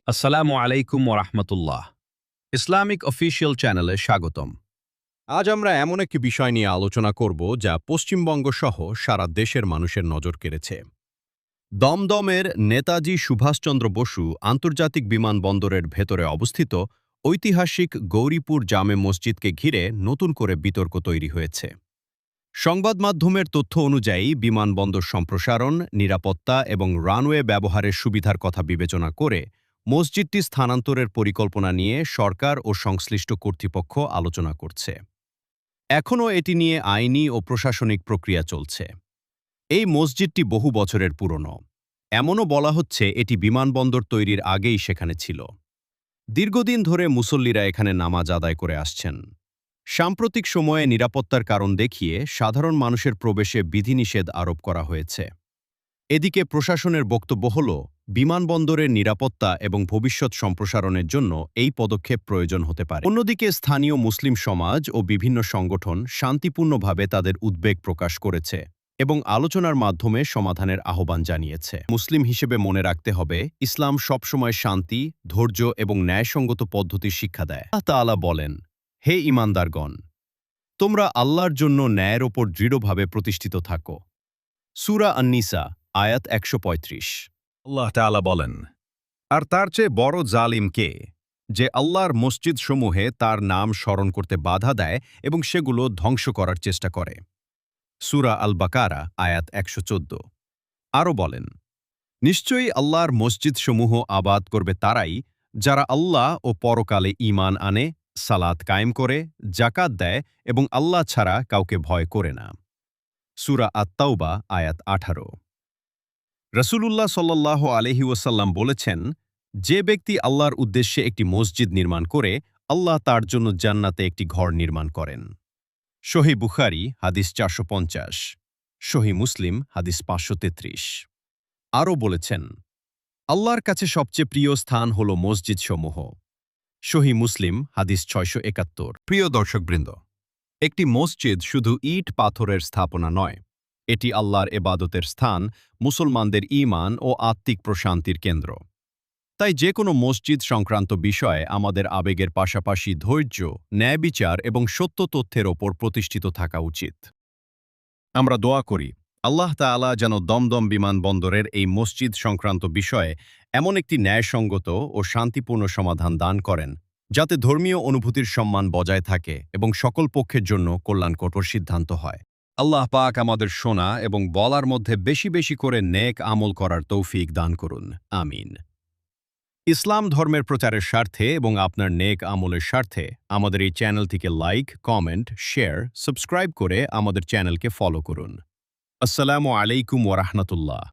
আসসালামু আলাইকুম ওরহমতুল্লাহ। ইসলামিক অফিসিয়াল চ্যানেলে স্বাগতম। আজ আমরা এমন একটি বিষয় নিয়ে আলোচনা করব যা পশ্চিমবঙ্গ সহ সারা দেশের মানুষের নজর কেড়েছে। দমদমের নেতাজি সুভাষচন্দ্র বসু আন্তর্জাতিক বিমানবন্দরের ভেতরে অবস্থিত ঐতিহাসিক গৌরীপুর জামে মসজিদকে ঘিরে নতুন করে বিতর্ক তৈরি হয়েছে। সংবাদ মাধ্যমের তথ্য অনুযায়ী বিমানবন্দর সম্প্রসারণ, নিরাপত্তা এবং রানওয়ে ব্যবহারের সুবিধার কথা বিবেচনা করে মসজিদটি স্থানান্তরের পরিকল্পনা নিয়ে সরকার ও সংশ্লিষ্ট কর্তৃপক্ষ আলোচনা করছে। এখনও এটি নিয়ে আইনি ও প্রশাসনিক প্রক্রিয়া চলছে। এই মসজিদটি বহু বছরের পুরনো। এমনও বলা হচ্ছে এটি বিমানবন্দর তৈরির আগেই সেখানে ছিল। দীর্ঘদিন ধরে মুসল্লিরা এখানে নামাজ আদায় করে আসছেন। সাম্প্রতিক সময়ে নিরাপত্তার কারণ দেখিয়ে সাধারণ মানুষের প্রবেশে বিধিনিষেধ আরোপ করা হয়েছে। এদিকে প্রশাসনের বক্তব্য হল, বিমানবন্দরের নিরাপত্তা এবং ভবিষ্যৎ সম্প্রসারণের জন্য এই পদক্ষেপ প্রয়োজন হতে পারে। অন্যদিকে স্থানীয় মুসলিম সমাজ ও বিভিন্ন সংগঠন শান্তিপূর্ণভাবে তাদের উদ্বেগ প্রকাশ করেছে এবং আলোচনার মাধ্যমে সমাধানের আহ্বান জানিয়েছে। মুসলিম হিসেবে মনে রাখতে হবে, ইসলাম সবসময় শান্তি, ধৈর্য এবং ন্যায়সঙ্গত পদ্ধতির শিক্ষা দেয়। আল্লাহ তাআলা বলেন, হে ঈমানদারগণ, তোমরা আল্লাহর জন্য ন্যায়ের ওপর দৃঢ়ভাবে প্রতিষ্ঠিত থাকো। সূরা আন-নিসা, আয়াত ১৩৫। আল্লাহ তাআলা বলেন, আর তার চেয়ে বড় জালিম কে, যে আল্লাহর মসজিদসমূহে তার নাম স্মরণ করতে বাধা দেয় এবং সেগুলো ধ্বংস করার চেষ্টা করে। সূরা আল বাকারা, আয়াত ১১৪। আরও বলেন, নিশ্চয়ই আল্লাহর মসজিদসমূহ আবাদ করবে তারাই যারা আল্লাহ ও পরকালে ঈমান আনে, সালাত কায়েম করে, জাকাত দেয় এবং আল্লাহ ছাড়া কাউকে ভয় করে না। সূরা আত-তাওবা, আয়াত ১৮। রাসূলুল্লাহ সাল্লাল্লাহু আলাইহি ওয়াসাল্লাম বলেছেন, যে ব্যক্তি আল্লাহর উদ্দেশ্যে একটি মসজিদ নির্মাণ করে, আল্লাহ তার জন্য জান্নাতে একটি ঘর নির্মাণ করেন। সহিহ বুখারী, হাদিস ৪৫০। সহিহ মুসলিম, হাদিস ৫৩৩। আরও বলেছেন, আল্লাহর কাছে সবচেয়ে প্রিয় স্থান হল মসজিদসমূহ। সহিহ মুসলিম, হাদিস ৬৭১। প্রিয় দর্শকবৃন্দ, একটি মসজিদ শুধু ইট পাথরের স্থাপনা নয়, এটি আল্লাহর এবাদতের স্থান, মুসলমানদের ঈমান ও আত্মিক প্রশান্তির কেন্দ্র। তাই যে কোনো মসজিদ সংক্রান্ত বিষয়ে আমাদের আবেগের পাশাপাশি ধৈর্য, ন্যায়বিচার এবং সত্য তথ্যের ওপর প্রতিষ্ঠিত থাকা উচিত। আমরা দোয়া করি, আল্লাহ তাআলা যেন দমদম বিমানবন্দরের এই মসজিদ সংক্রান্ত বিষয়ে এমন একটি ন্যায়সঙ্গত ও শান্তিপূর্ণ সমাধান দান করেন, যাতে ধর্মীয় অনুভূতির সম্মান বজায় থাকে এবং সকল পক্ষের জন্য কল্যাণকর সিদ্ধান্ত হয়। আল্লাহ পাক আমাদের শোনা এবং বলার মধ্যে বেশি বেশি করে নেক আমল করার তৌফিক দান করুন। আমিন। ইসলাম ধর্মের প্রচারের স্বার্থে এবং আপনার নেক আমলের স্বার্থে আমাদের এই চ্যানেলটিকে লাইক, কমেন্ট, শেয়ার, সাবস্ক্রাইব করে আমাদের চ্যানেলকে ফলো করুন। আসসালামু আলাইকুম ওয়া রাহমাতুল্লাহ।